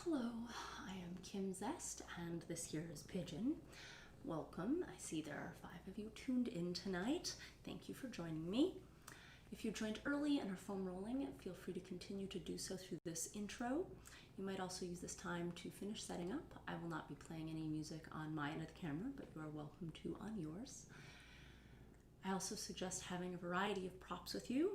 Hello, I am Kym Zest, and this here is Pigeon. Welcome. I see there are 5 of you tuned in tonight. Thank you for joining me. If you joined early and are foam rolling, feel free to continue to do so through this intro. You might also use this time to finish setting up. I will not be playing any music on my end of the camera, but you are welcome to on yours. I also suggest having a variety of props with you.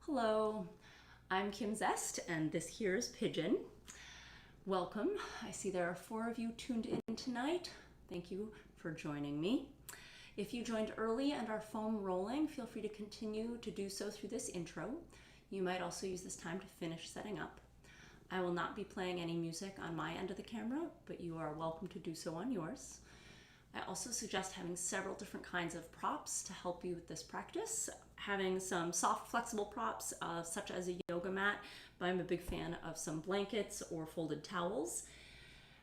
Hello, I'm Kym Zest, and this here is Pigeon. Welcome. I see there are 4 of you tuned in tonight. Thank you for joining me. If you joined early and are foam rolling, feel free to continue to do so through this intro. You might also use this time to finish setting up. I will not be playing any music on my end of the camera, but you are welcome to do so on yours. I also suggest having several different kinds of props to help you with this practice. Having some soft, flexible props, such as a yoga mat, but I'm a big fan of some blankets or folded towels.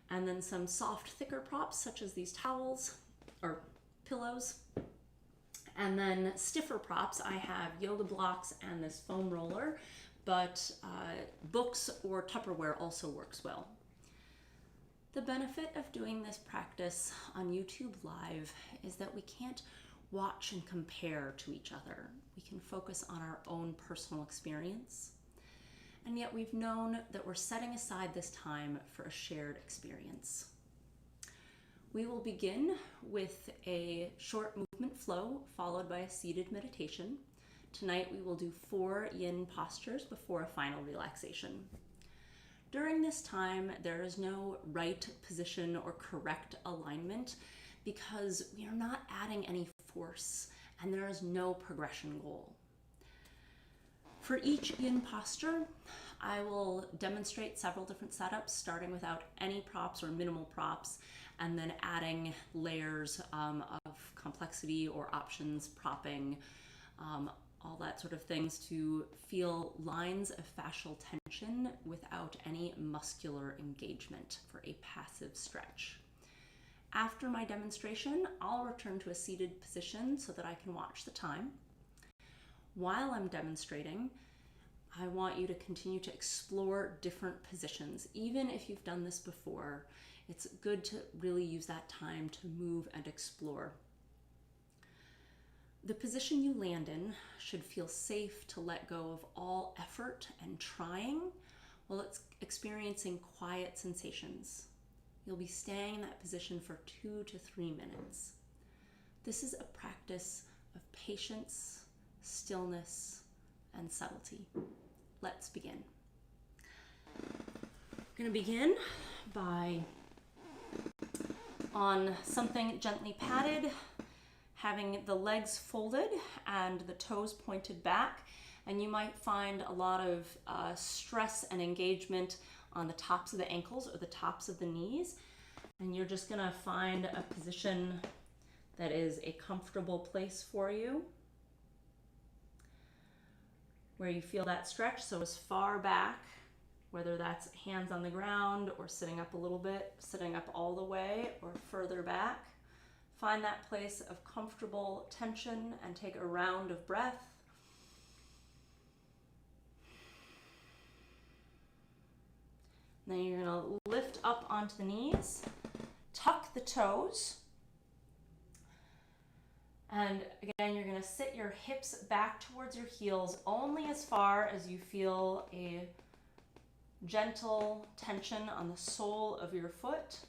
And then some soft, thicker props, such as these towels or pillows. And then stiffer props, I have yoga blocks and this foam roller, but books or Tupperware also works well. The benefit of doing this practice on YouTube Live is that we can't watch and compare to each other. We can focus on our own personal experience. And yet we've known that we're setting aside this time for a shared experience. We will begin with a short movement flow followed by a seated meditation. Tonight we will do 4 yin postures before a final relaxation. During this time, there is no right position or correct alignment because we are not adding any force and there is no progression goal. For each yin posture, I will demonstrate several different setups, starting without any props or minimal props, and then adding layers of complexity or options, propping, all that sort of things to feel lines of fascial tension without any muscular engagement for a passive stretch. After my demonstration, I'll return to a seated position so that I can watch the time. While I'm demonstrating, I want you to continue to explore different positions. Even if you've done this before, it's good to really use that time to move and explore. The position you land in should feel safe to let go of all effort and trying while it's experiencing quiet sensations. You'll be staying in that position for 2 to 3 minutes. This is a practice of patience, stillness, and subtlety. Let's begin. I'm going to begin by on something gently padded, having the legs folded and the toes pointed back, and you might find a lot of stress and engagement on the tops of the ankles or the tops of the knees, and you're just going to find a position that is a comfortable place for you where you feel that stretch. So as far back, whether that's hands on the ground or sitting up a little bit, sitting up all the way, or further back. Find that place of comfortable tension and take a round of breath. Then you're going to lift up onto the knees, tuck the toes, and again you're going to sit your hips back towards your heels only as far as you feel a gentle tension on the sole of your foot.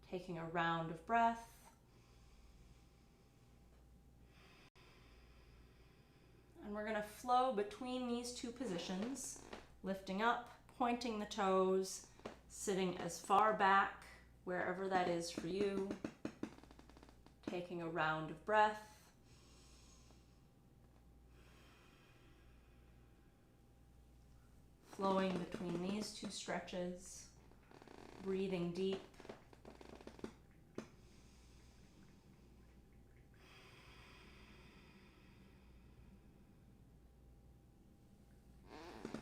Taking a round of breath. And we're going to flow between these 2 positions, lifting up, pointing the toes, sitting as far back, wherever that is for you. Taking a round of breath. Flowing between these 2 stretches, breathing deep.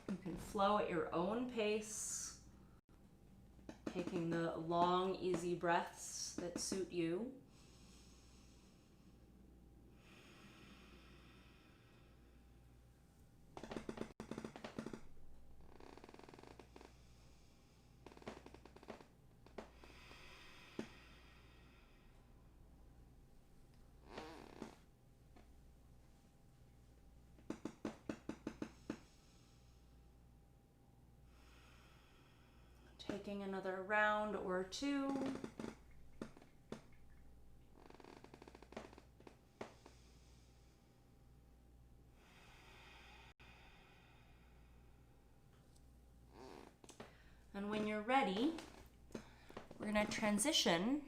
You can flow at your own pace, taking the long, easy breaths that suit you. Taking another round or 2. And when you're ready, we're going to transition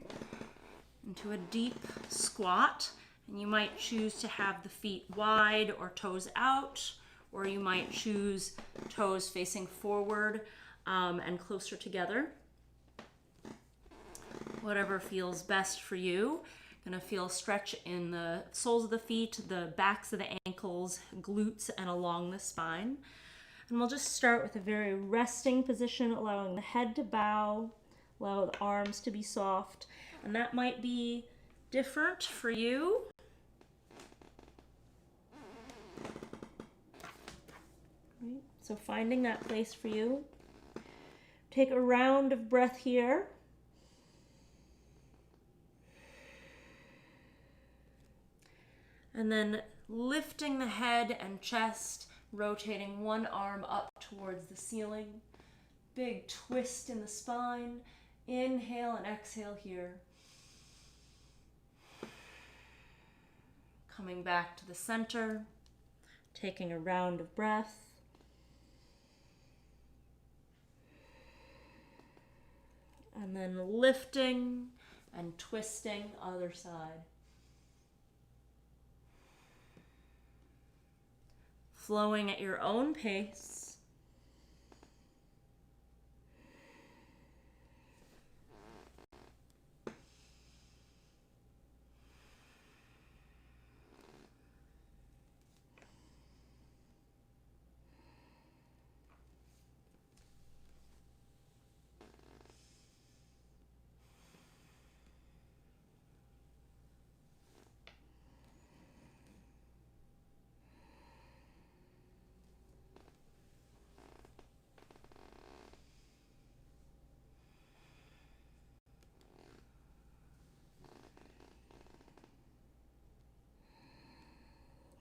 into a deep squat. And you might choose to have the feet wide or toes out, or you might choose toes facing forward and closer together. Whatever feels best for you. Gonna feel stretch in the soles of the feet, the backs of the ankles, glutes, and along the spine. And we'll just start with a very resting position, allowing the head to bow, allow the arms to be soft. And that might be different for you. Right. So finding that place for you. Take a round of breath here. And then lifting the head and chest, rotating one arm up towards the ceiling. Big twist in the spine. Inhale and exhale here. Coming back to the center, taking a round of breath. And then lifting and twisting other side. Flowing at your own pace.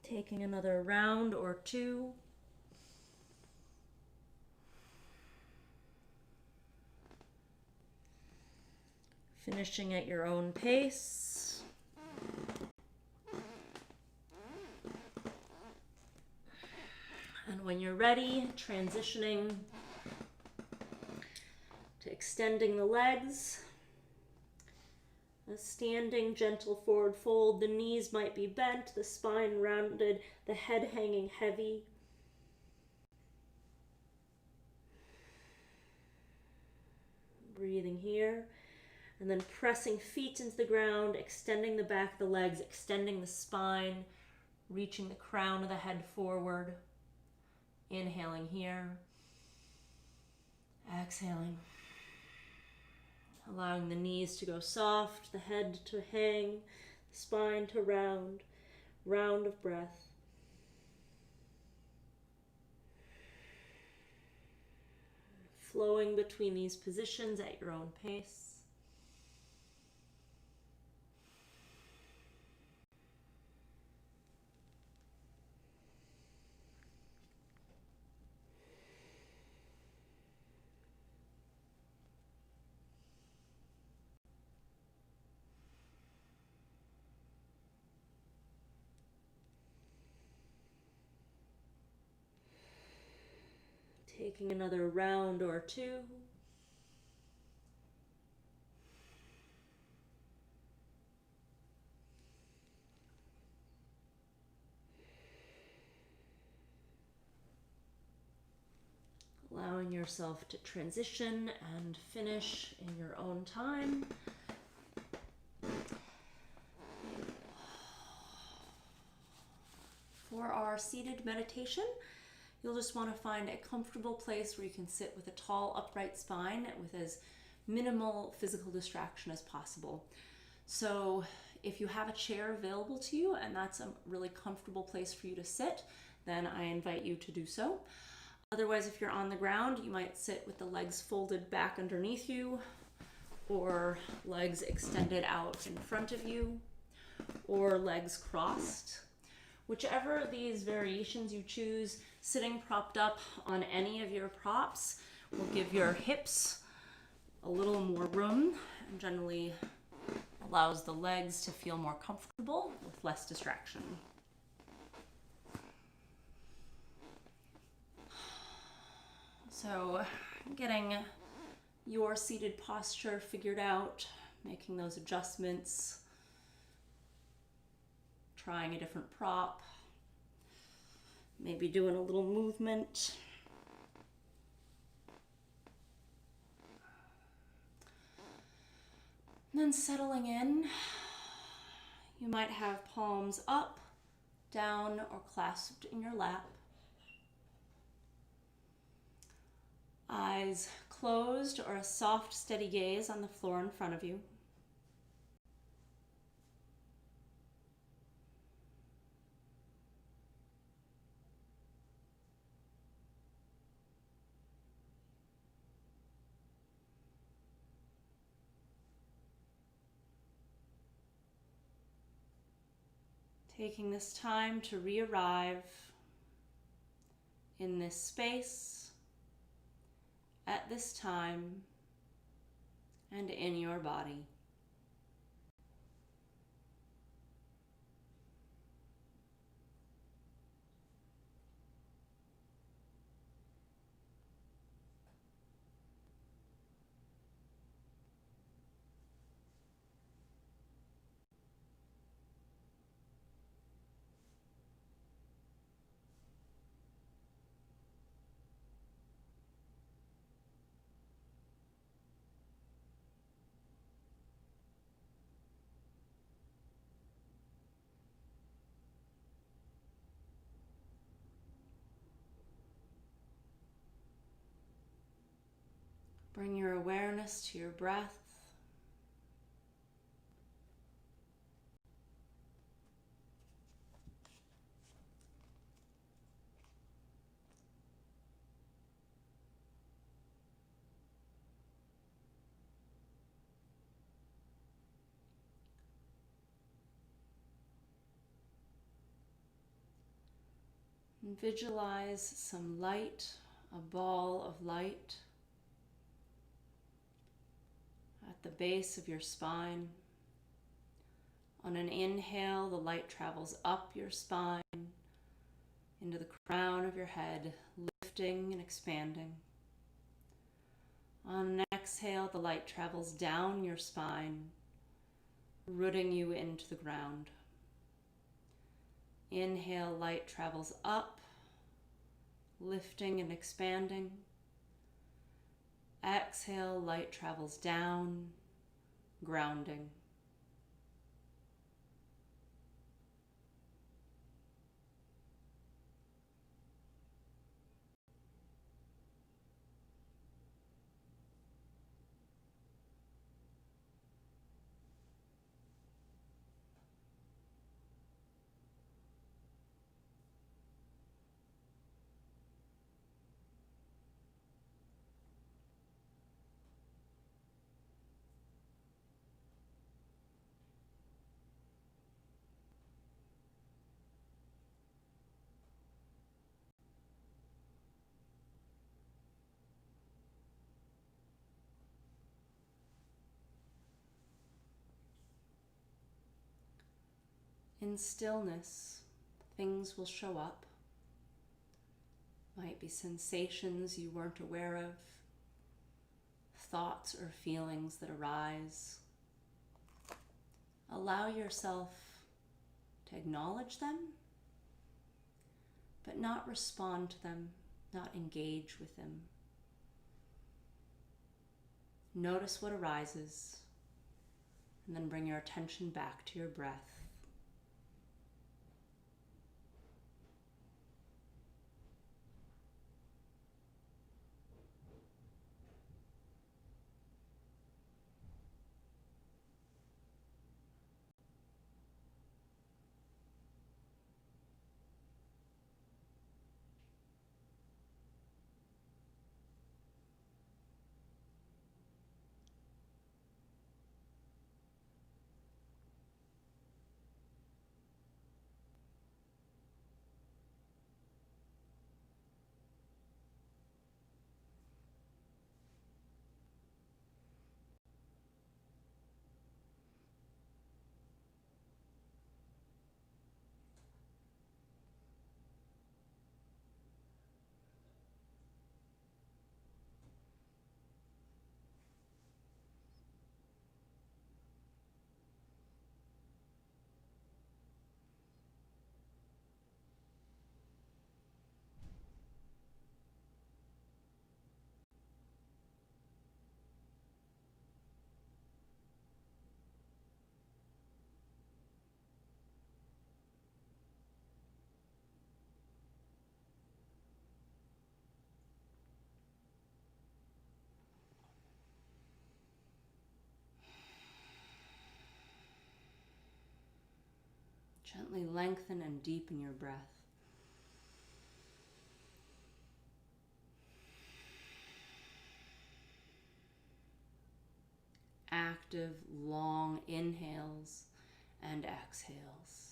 Taking another round or two. Finishing at your own pace. And when you're ready, transitioning to extending the legs. A standing gentle forward fold. The knees might be bent, the spine rounded, the head hanging heavy. Breathing here. And then pressing feet into the ground, extending the back of the legs, extending the spine, reaching the crown of the head forward. Inhaling here. Exhaling. Allowing the knees to go soft, the head to hang, the spine to round. Round of breath. Flowing between these positions at your own pace. Taking another round or two. Allowing yourself to transition and finish in your own time. For our seated meditation, you'll just want to find a comfortable place where you can sit with a tall, upright spine with as minimal physical distraction as possible. So if you have a chair available to you and that's a really comfortable place for you to sit, then I invite you to do so. Otherwise, if you're on the ground, you might sit with the legs folded back underneath you, or legs extended out in front of you, or legs crossed. Whichever of these variations you choose, sitting propped up on any of your props will give your hips a little more room and generally allows the legs to feel more comfortable with less distraction. So getting your seated posture figured out, making those adjustments, trying a different prop, maybe doing a little movement. And then settling in, you might have palms up, down, or clasped in your lap. Eyes closed or a soft, steady gaze on the floor in front of you. Taking this time to re-arrive in this space, at this time, and in your body. Bring your awareness to your breath. And visualize some light, a ball of light at the base of your spine. On an inhale, the light travels up your spine into the crown of your head, lifting and expanding. On an exhale, the light travels down your spine, rooting you into the ground. Inhale, light travels up, lifting and expanding. Exhale, light travels down, grounding. In stillness, things will show up. Might be sensations you weren't aware of, thoughts or feelings that arise. Allow yourself to acknowledge them, but not respond to them, not engage with them. Notice what arises, and then bring your attention back to your breath. Gently lengthen and deepen your breath. Active, long inhales and exhales.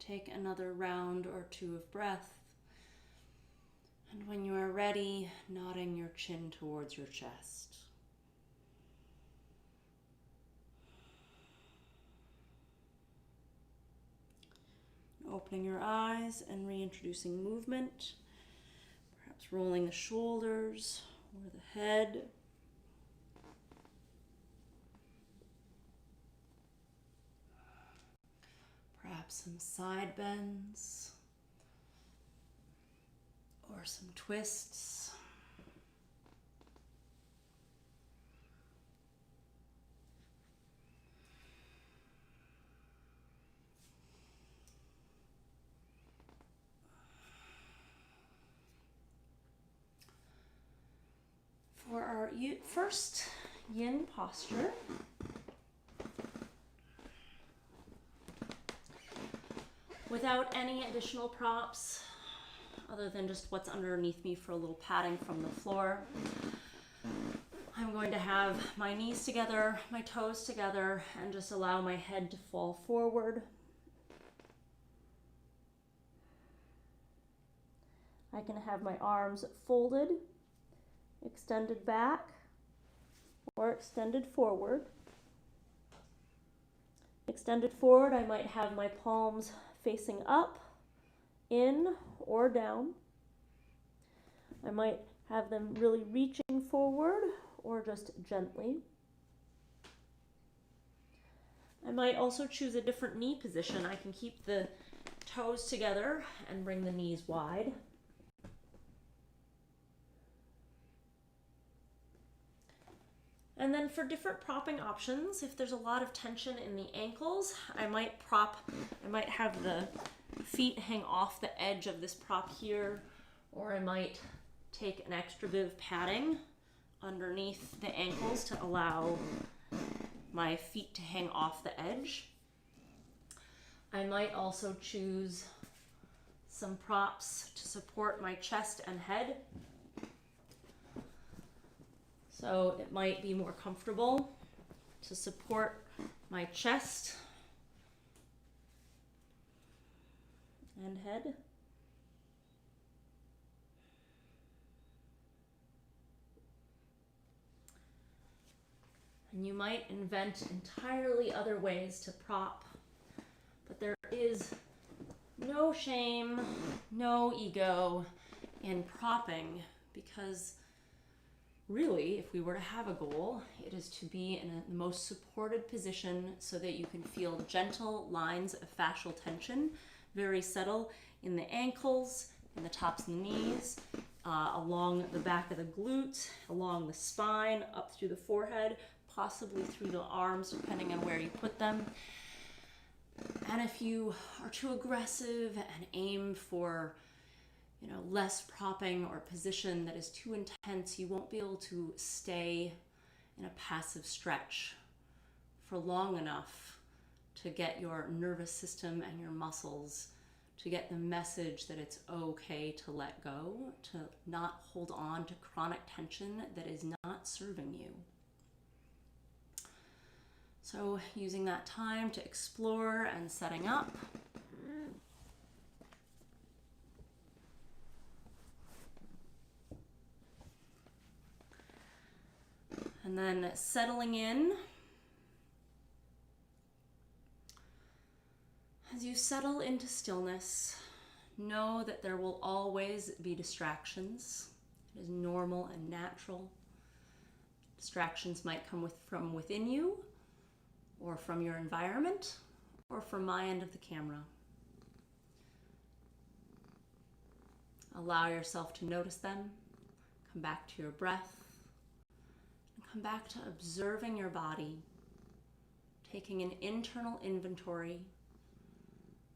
Take another round or two of breath. And when you are ready, nodding your chin towards your chest. Opening your eyes and reintroducing movement. Perhaps rolling the shoulders or the head. Perhaps some side bends or some twists. For our first yin posture, without any additional props, other than just what's underneath me for a little padding from the floor, I'm going to have my knees together, my toes together, and just allow my head to fall forward. I can have my arms folded, extended back, or extended forward. Extended forward, I might have my palms facing up, in, or down. I might have them really reaching forward, or just gently. I might also choose a different knee position. I can keep the toes together and bring the knees wide. And then for different propping options, if there's a lot of tension in the ankles, I might have the feet hang off the edge of this prop here, or I might take an extra bit of padding underneath the ankles to allow my feet to hang off the edge. I might also choose some props to support my chest and head. So it might be more comfortable to support my chest and head. And you might invent entirely other ways to prop, but there is no shame, no ego in propping, because really, if we were to have a goal, it is to be in the most supported position so that you can feel gentle lines of fascial tension, very subtle in the ankles, in the tops of the knees, along the back of the glutes, along the spine, up through the forehead, possibly through the arms, depending on where you put them. And if you are too aggressive and aim for less propping or position that is too intense, you won't be able to stay in a passive stretch for long enough to get your nervous system and your muscles to get the message that it's okay to let go, to not hold on to chronic tension that is not serving you. So using that time to explore and setting up. And then settling in. As you settle into stillness, know that there will always be distractions. It is normal and natural. Distractions might come from within you, or from your environment, or from my end of the camera. Allow yourself to notice them. Come back to your breath. Come back to observing your body, taking an internal inventory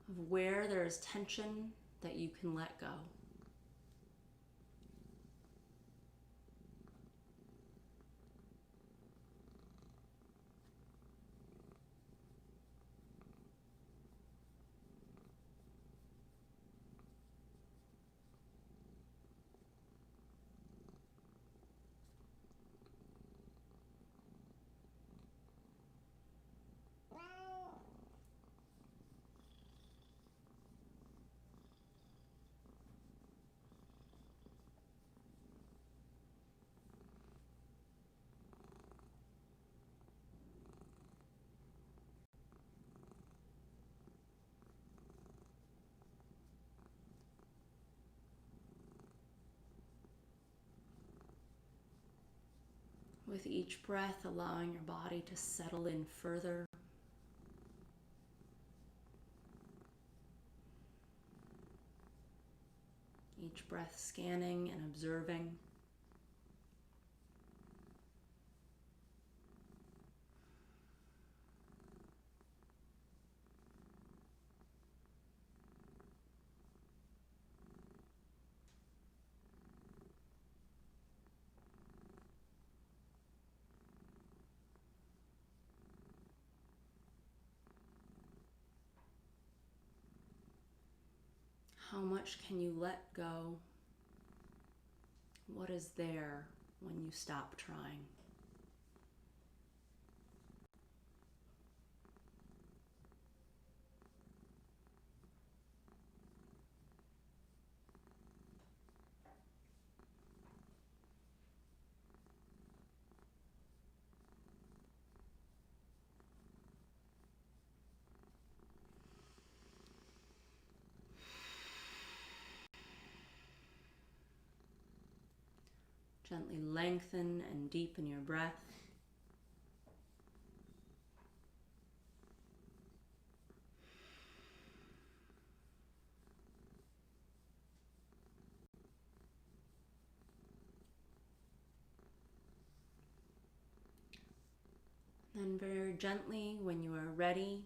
of where there is tension that you can let go. With each breath, allowing your body to settle in further. Each breath scanning and observing. How much can you let go? What is there when you stop trying? Gently lengthen and deepen your breath. Then very gently, when you are ready,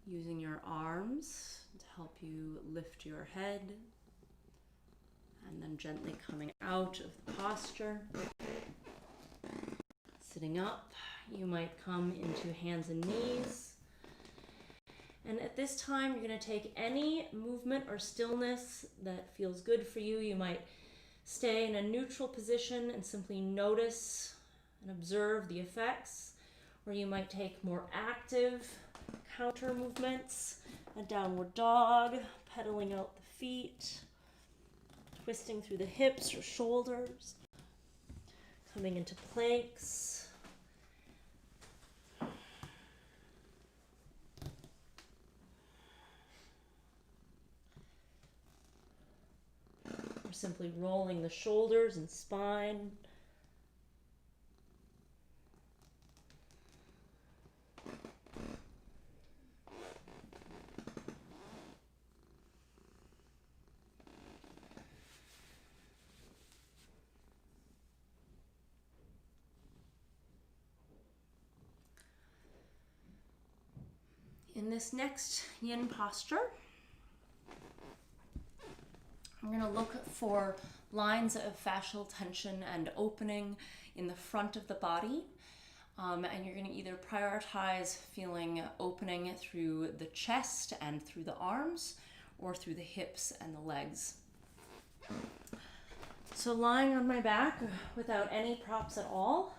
using your arms to help you lift your head, and then gently coming out of the posture. Sitting up, you might come into hands and knees. And at this time, you're going to take any movement or stillness that feels good for you. You might stay in a neutral position and simply notice and observe the effects, or you might take more active counter movements, a downward dog, pedaling out the feet, twisting through the hips or shoulders, coming into planks. Or simply rolling the shoulders and spine. In this next yin posture, I'm going to look for lines of fascial tension and opening in the front of the body. And you're going to either prioritize feeling opening through the chest and through the arms, or through the hips and the legs. So lying on my back without any props at all,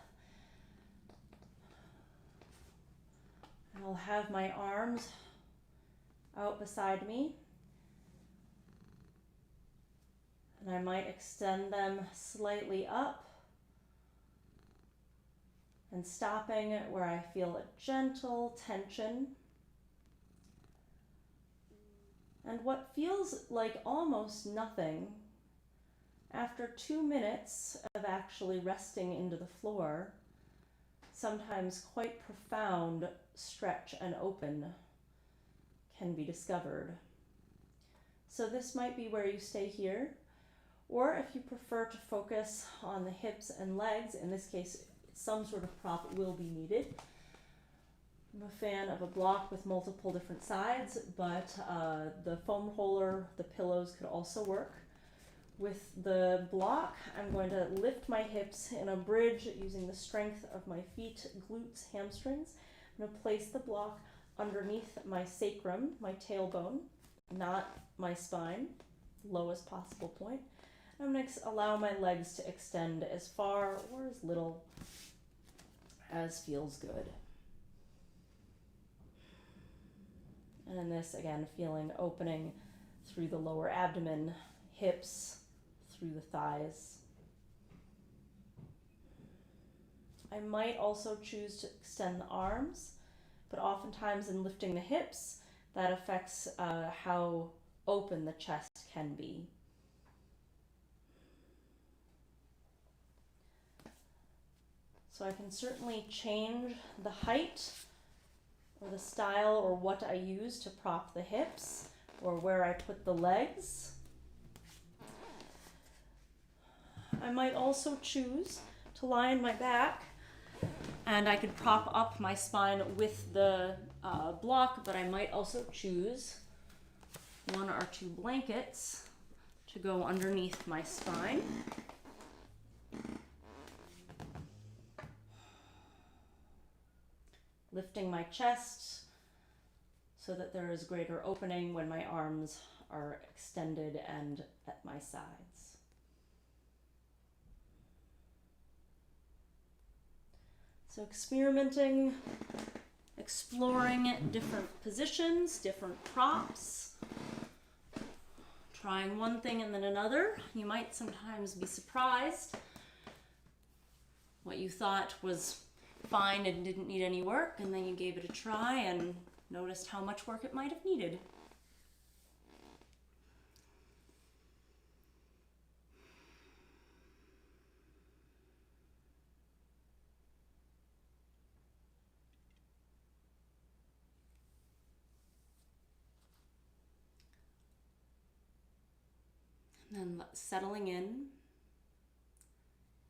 I'll have my arms out beside me, and I might extend them slightly up and stopping where I feel a gentle tension. And what feels like almost nothing, after 2 minutes of actually resting into the floor, sometimes quite profound stretch and open can be discovered. So this might be where you stay here, or if you prefer to focus on the hips and legs, in this case some sort of prop will be needed, a fan of a block with multiple different sides, but the foam roller, the pillows could also work. With the block, I'm going to lift my hips in a bridge using the strength of my feet, glutes, hamstrings. I'm going to place the block underneath my sacrum, my tailbone, not my spine, lowest possible point. I'm going to allow my legs to extend as far or as little as feels good. And in this, again, feeling opening through the lower abdomen, hips, through the thighs. I might also choose to extend the arms, but oftentimes in lifting the hips, that affects how open the chest can be. So I can certainly change the height or the style or what I use to prop the hips or where I put the legs. I might also choose to lie on my back, and I could prop up my spine with the block, but I might also choose one or two blankets to go underneath my spine. Lifting my chest so that there is greater opening when my arms are extended and at my sides. So experimenting, exploring different positions, different props, trying one thing and then another. You might sometimes be surprised. What you thought was fine and didn't need any work, and then you gave it a try and noticed how much work it might have needed. And then settling in,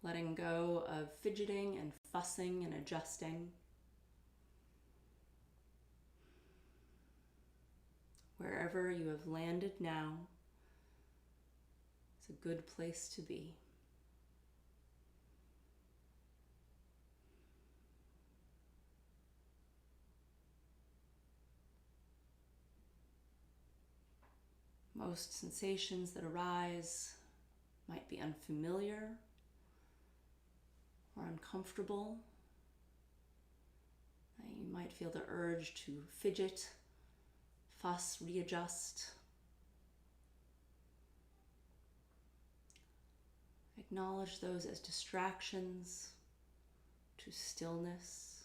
letting go of fidgeting and fussing and adjusting. Wherever you have landed now, it's a good place to be. Most sensations that arise might be unfamiliar or uncomfortable. You might feel the urge to fidget, fuss, readjust. Acknowledge those as distractions, to stillness.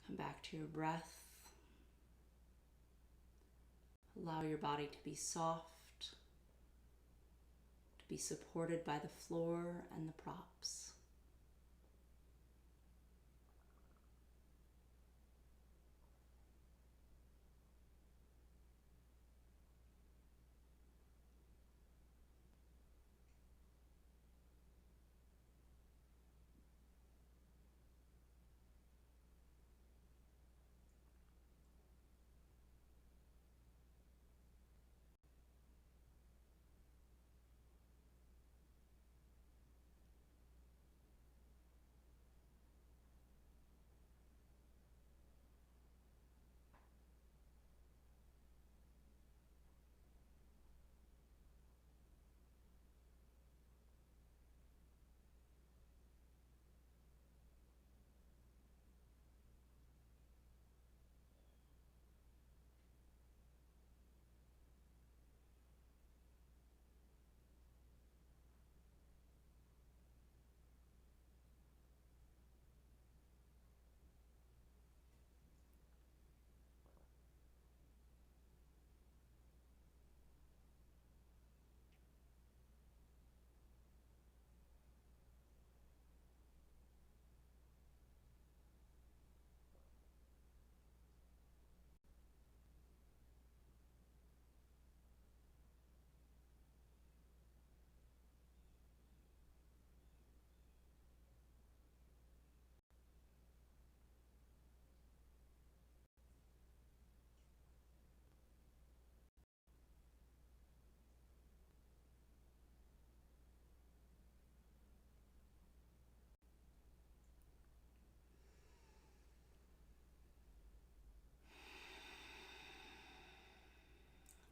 Come back to your breath. Allow your body to be soft, to be supported by the floor and the props.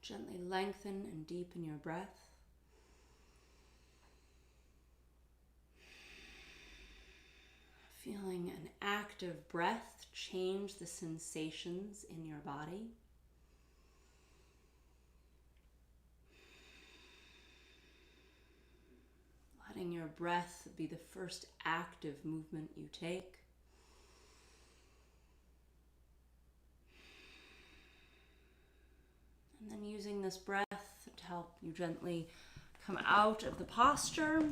Gently lengthen and deepen your breath. Feeling an active breath change the sensations in your body. Letting your breath be the first active movement you take. And then using this breath to help you gently come out of the posture.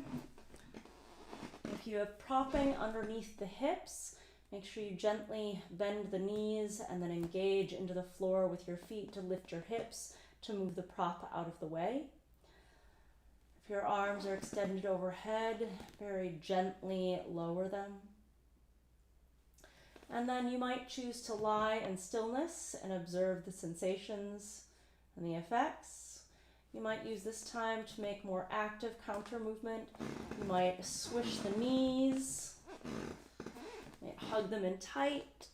If you have propping underneath the hips, make sure you gently bend the knees and then engage into the floor with your feet to lift your hips to move the prop out of the way. If your arms are extended overhead, very gently lower them. And then you might choose to lie in stillness and observe the sensations and the effects. You might use this time to make more active counter movement. You might swish the knees, you might hug them in tight.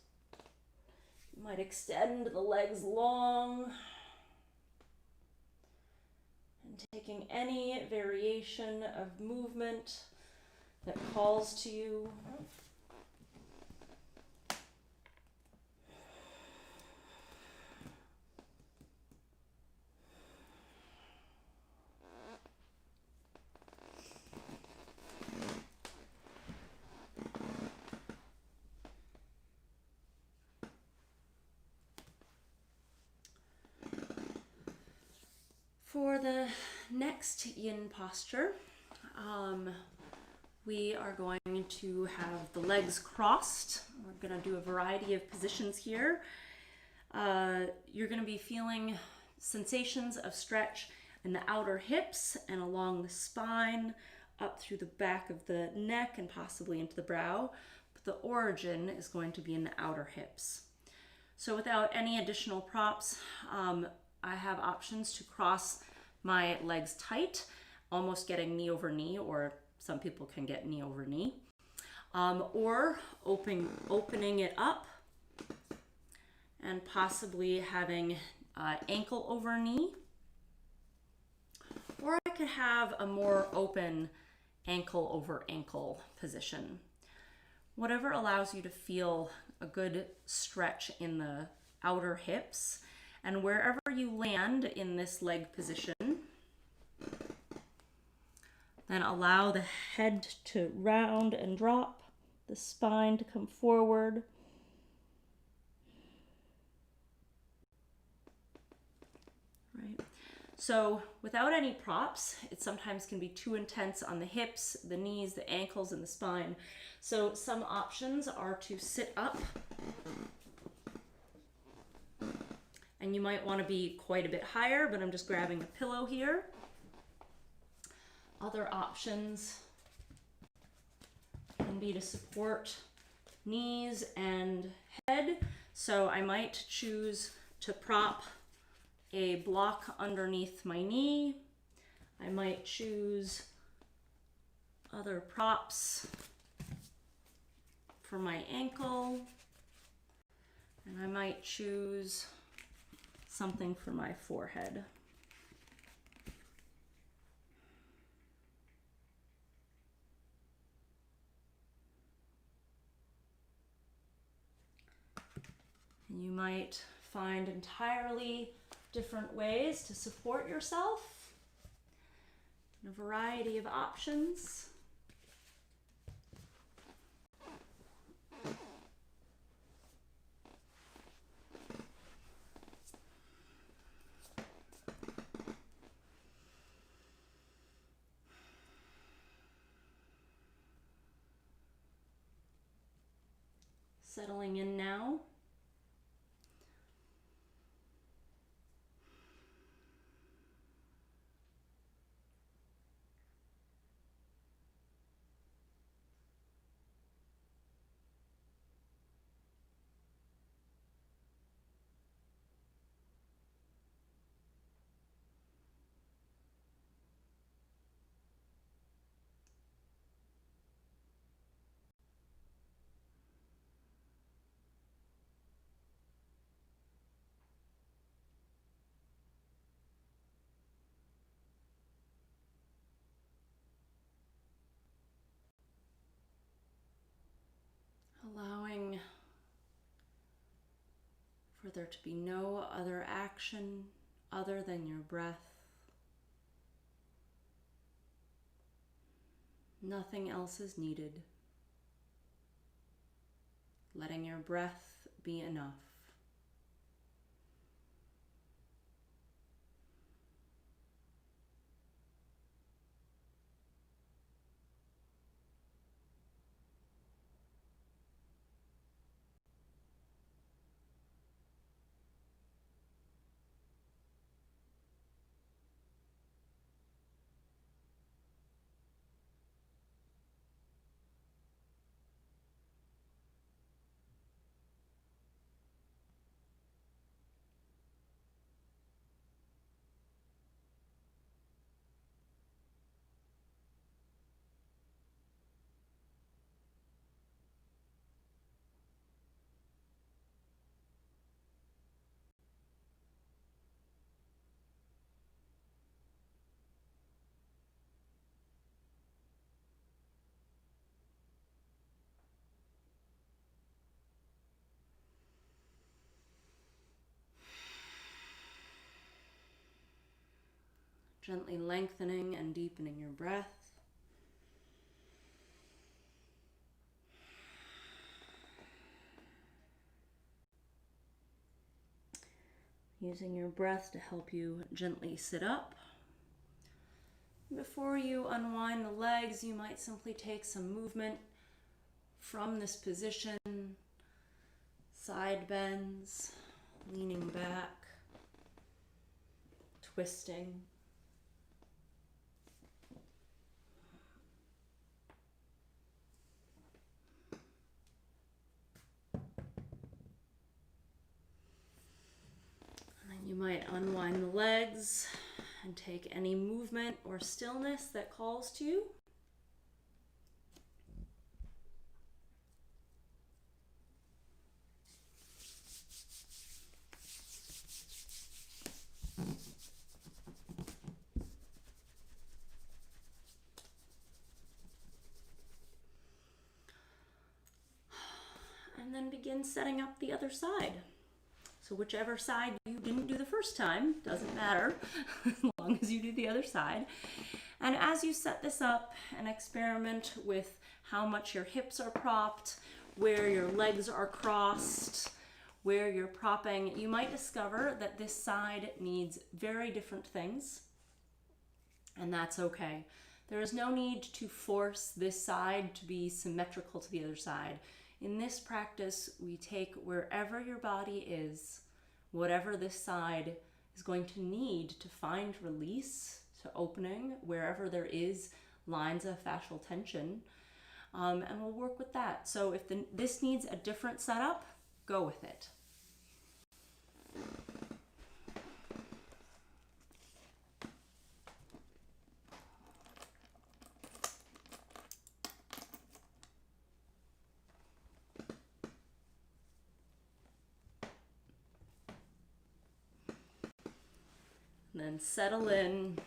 You might extend the legs long. And taking any variation of movement that calls to you. For the next yin posture, we are going to have the legs crossed. We're going to do a variety of positions here. You're going to be feeling sensations of stretch in the outer hips and along the spine, up through the back of the neck and possibly into the brow. But the origin is going to be in the outer hips. So without any additional props, I have options to cross my legs tight, almost getting knee over knee, or some people can get knee over knee, or opening it up and possibly having ankle over knee, or I could have a more open ankle over ankle position. Whatever allows you to feel a good stretch in the outer hips. And wherever you land in this leg position, then allow the head to round and drop, the spine to come forward. Right. So without any props, it sometimes can be too intense on the hips, the knees, the ankles, and the spine. So some options are to sit up. And you might want to be quite a bit higher, but I'm just grabbing a pillow here. Other options can be to support knees and head. So I might choose to prop a block underneath my knee. I might choose other props for my ankle. And I might choose something for my forehead. And you might find entirely different ways to support yourself, a variety of options. Settling in now. for there to be no other action other than your breath. Nothing else is needed. Letting your breath be enough. Gently lengthening and deepening your breath. Using your breath to help you gently sit up. Before you unwind the legs, you might simply take some movement from this position. Side bends, leaning back, twisting. And then you might unwind the legs and take any movement or stillness that calls to you. And then begin setting up the other side. So whichever side you didn't do the first time, doesn't matter, as long as you do the other side. And as you set this up and experiment with how much your hips are propped, where your legs are crossed, where you're propping, you might discover that this side needs very different things, and that's okay. There is no need to force this side to be symmetrical to the other side. In this practice, we take wherever your body is, whatever this side is going to need to find release, to opening, wherever there is lines of fascial tension, and we'll work with that. So if this needs a different setup, go with it. And then settle in.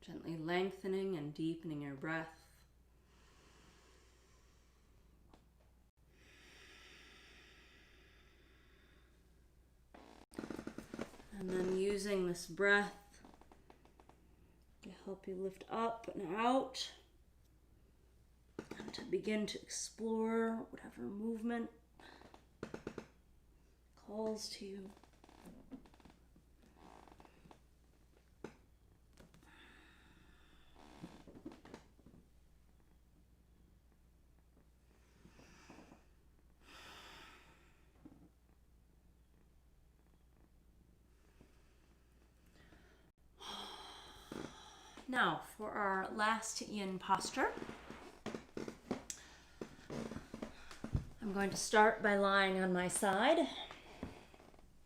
Gently lengthening and deepening your breath. And then using this breath to help you lift up and out, and to begin to explore whatever movement calls to you. Now, for our last yin posture, I'm going to start by lying on my side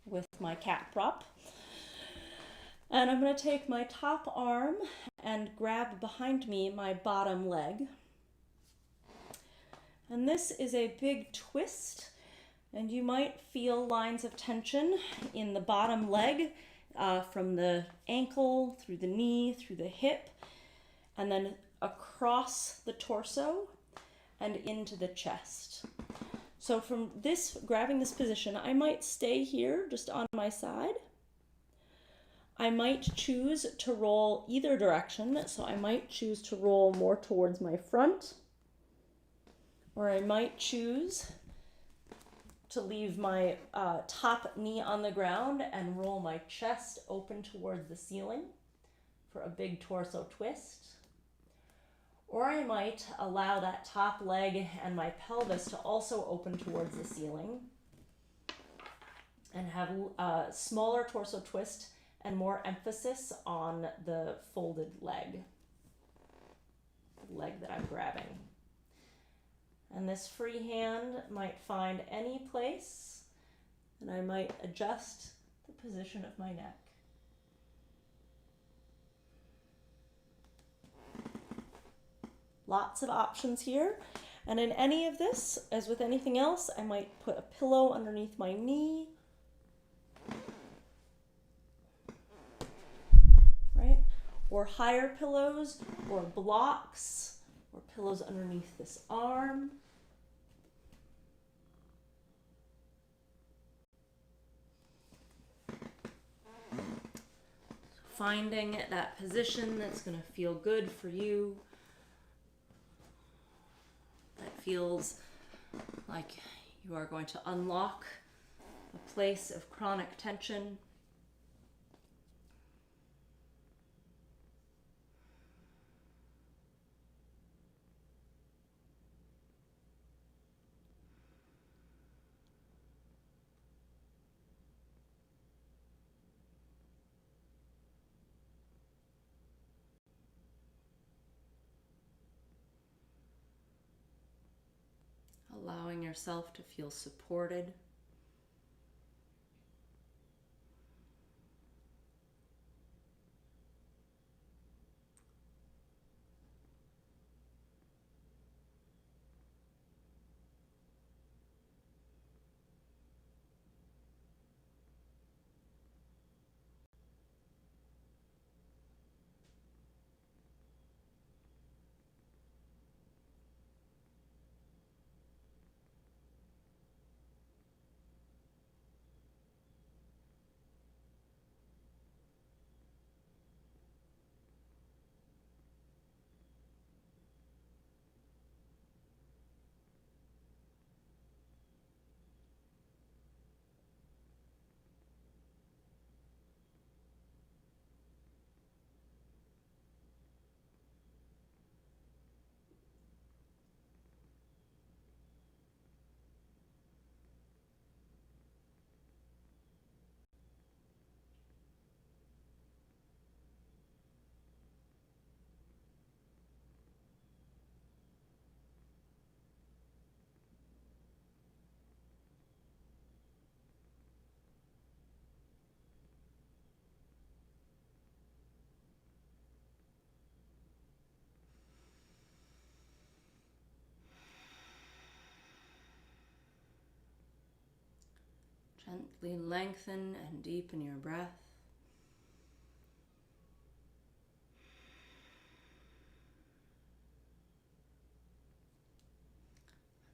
with my cat prop. And I'm going to take my top arm and grab behind me my bottom leg. And this is a big twist, and you might feel lines of tension in the bottom leg, from the ankle, through the knee, through the hip, and then across the torso and into the chest. So from this, grabbing this position, I might stay here just on my side. I might choose to roll either direction. So I might choose to roll more towards my front, or I might choose to leave my top knee on the ground and roll my chest open towards the ceiling for a big torso twist. Or I might allow that top leg and my pelvis to also open towards the ceiling and have a smaller torso twist and more emphasis on the folded leg, the leg that I'm grabbing. And this free hand might find any place, and I might adjust the position of my neck. Lots of options here. And in any of this, as with anything else, I might put a pillow underneath my knee. Right? Or higher pillows, or blocks, or pillows underneath this arm. Finding that position that's going to feel good for you, that feels like you are going to unlock a place of chronic tension. Allowing yourself to feel supported. Gently lengthen and deepen your breath.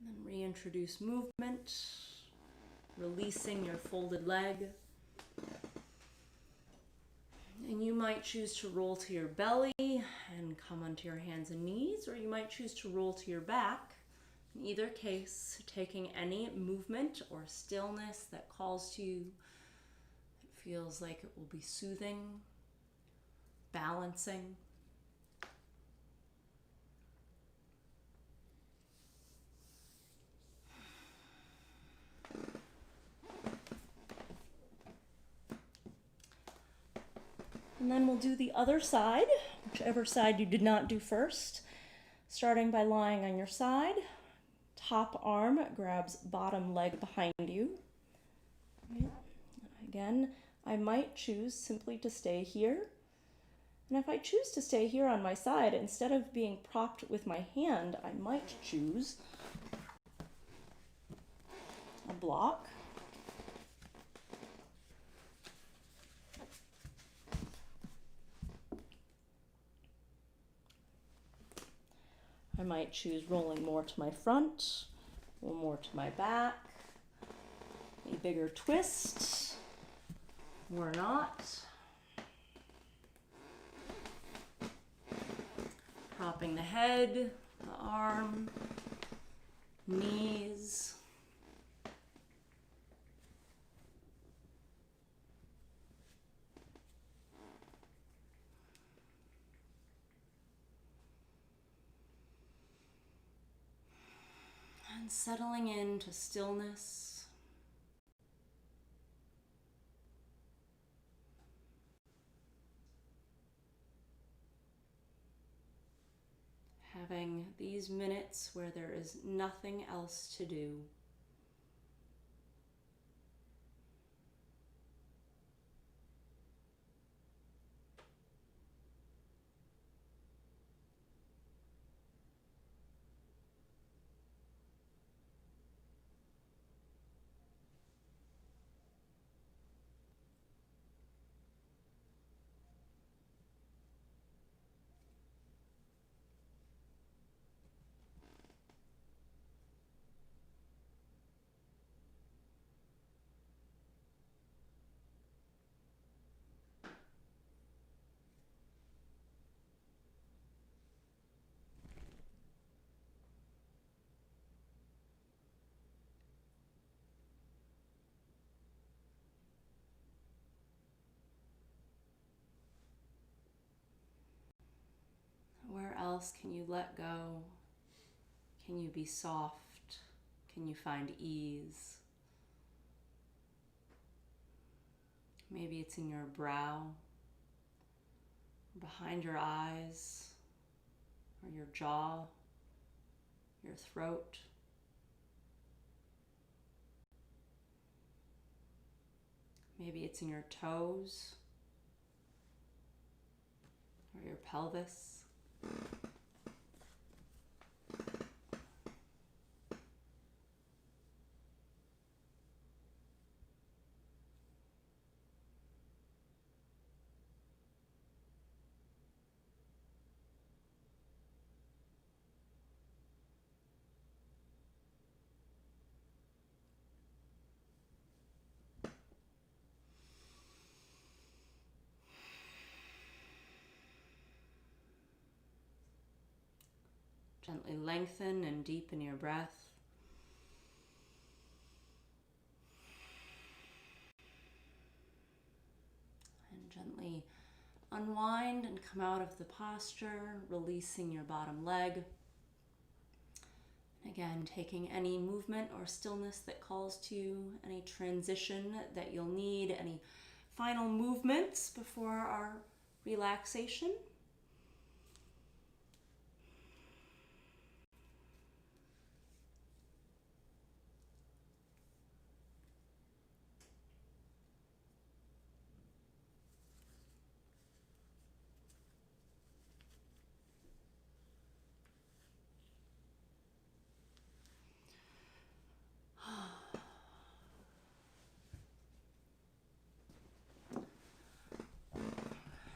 And then reintroduce movement, releasing your folded leg. And you might choose to roll to your belly and come onto your hands and knees, or you might choose to roll to your back. In either case, taking any movement or stillness that calls to you, it feels like it will be soothing, balancing. And then we'll do the other side, whichever side you did not do first. Starting by lying on your side. Top arm grabs bottom leg behind you. Right. Again, I might choose simply to stay here. And if I choose to stay here on my side, instead of being propped with my hand, I might choose a block. I might choose rolling more to my front, or more to my back, a bigger twist, or not. Propping the head, the arm, knees. And settling into stillness. Having these minutes where there is nothing else to do. Where else can you let go? Can you be soft? Can you find ease? Maybe it's in your brow, behind your eyes, or your jaw, your throat. Maybe it's in your toes, or your pelvis. Gently lengthen and deepen your breath. And gently unwind and come out of the posture, releasing your bottom leg. Again, taking any movement or stillness that calls to you, any transition that you'll need, any final movements before our relaxation.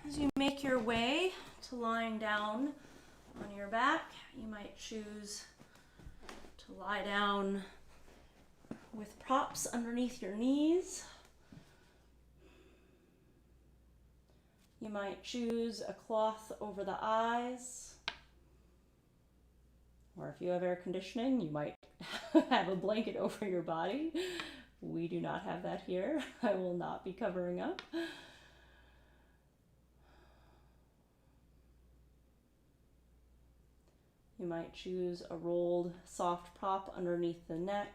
As you make your way to lying down on your back, you might choose to lie down with props underneath your knees. You might choose a cloth over the eyes, or if you have air conditioning, you might have a blanket over your body. We do not have that here. I will not be covering up. You might choose a rolled soft prop underneath the neck.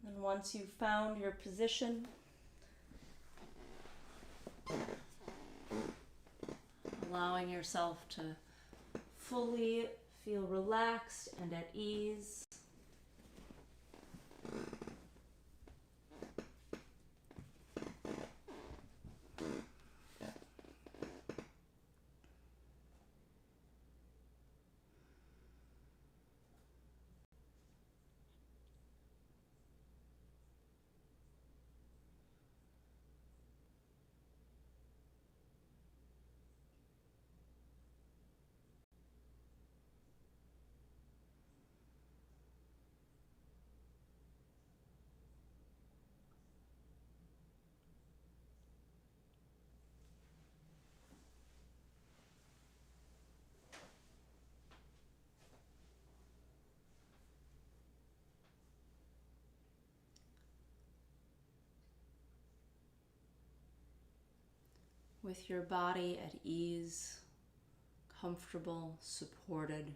And once you've found your position, allowing yourself to fully feel relaxed and at ease. With your body at ease, comfortable, supported.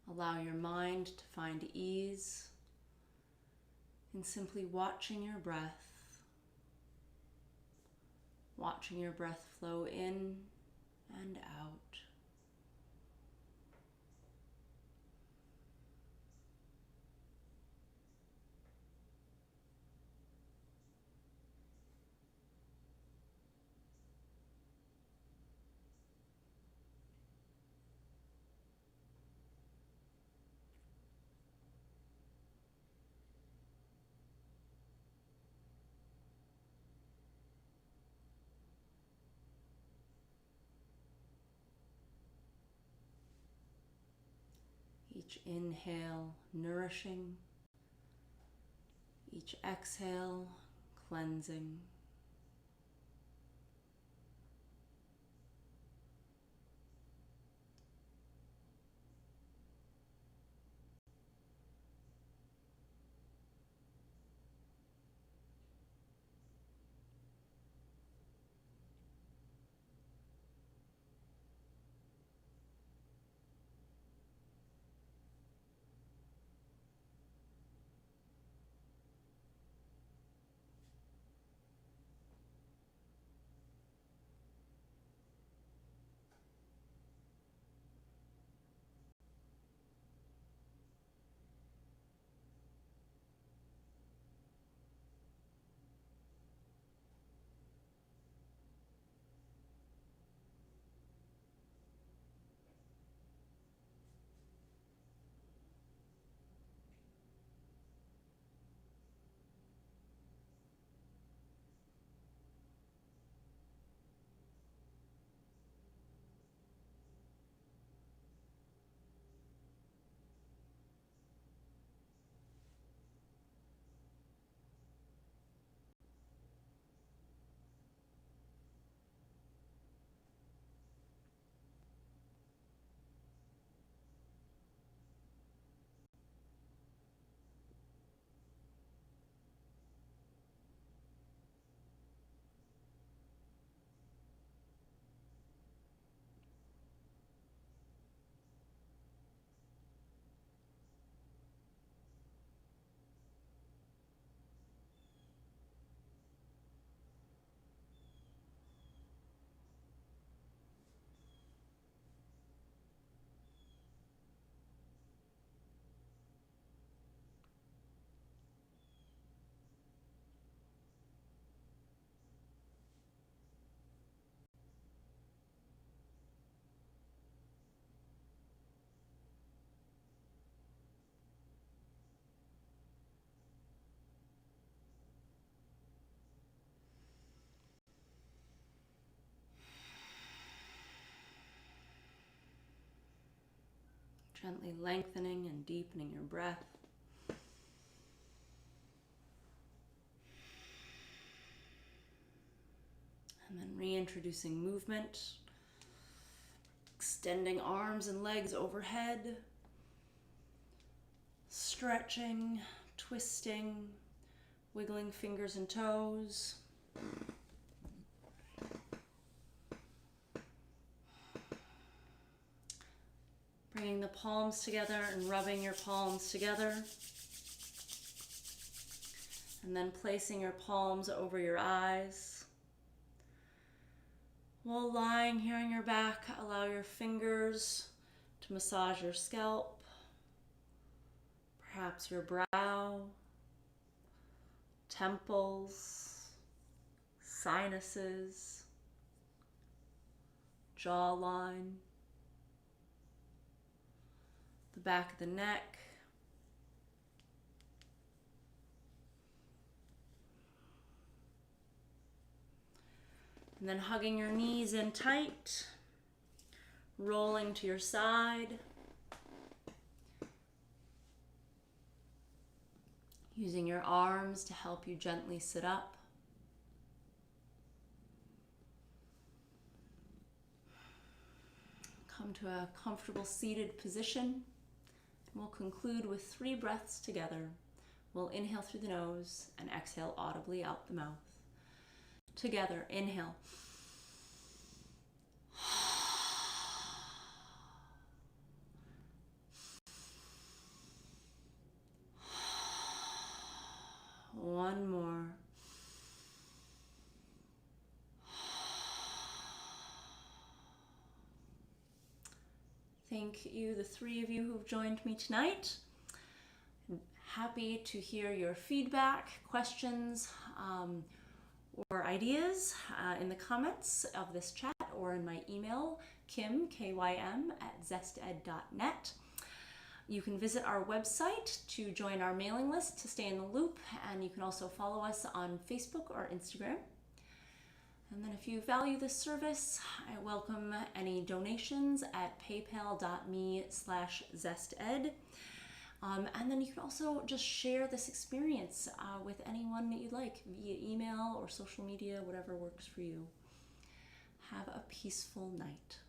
Allow your mind to find ease in simply watching your breath flow in and out. Each inhale nourishing, each exhale cleansing. Gently lengthening and deepening your breath. And then reintroducing movement. Extending arms and legs overhead. Stretching, twisting, wiggling fingers and toes. Bringing the palms together and rubbing your palms together. And then placing your palms over your eyes. While lying here on your back, allow your fingers to massage your scalp, perhaps your brow, temples, sinuses, jawline, the back of the neck, and then hugging your knees in tight, rolling to your side, using your arms to help you gently sit up. Come to a comfortable seated position. We'll conclude with 3 breaths together. We'll inhale through the nose and exhale audibly out the mouth. Together, inhale. One more. Thank you, the 3 of you who've joined me tonight. Happy to hear your feedback, questions, or ideas in the comments of this chat or in my email, Kym, Kym, @zested.net. You can visit our website to join our mailing list to stay in the loop, and you can also follow us on Facebook or Instagram. And then if you value this service, I welcome any donations at paypal.me/zested. And then you can also just share this experience with anyone that you'd like via email or social media, whatever works for you. Have a peaceful night.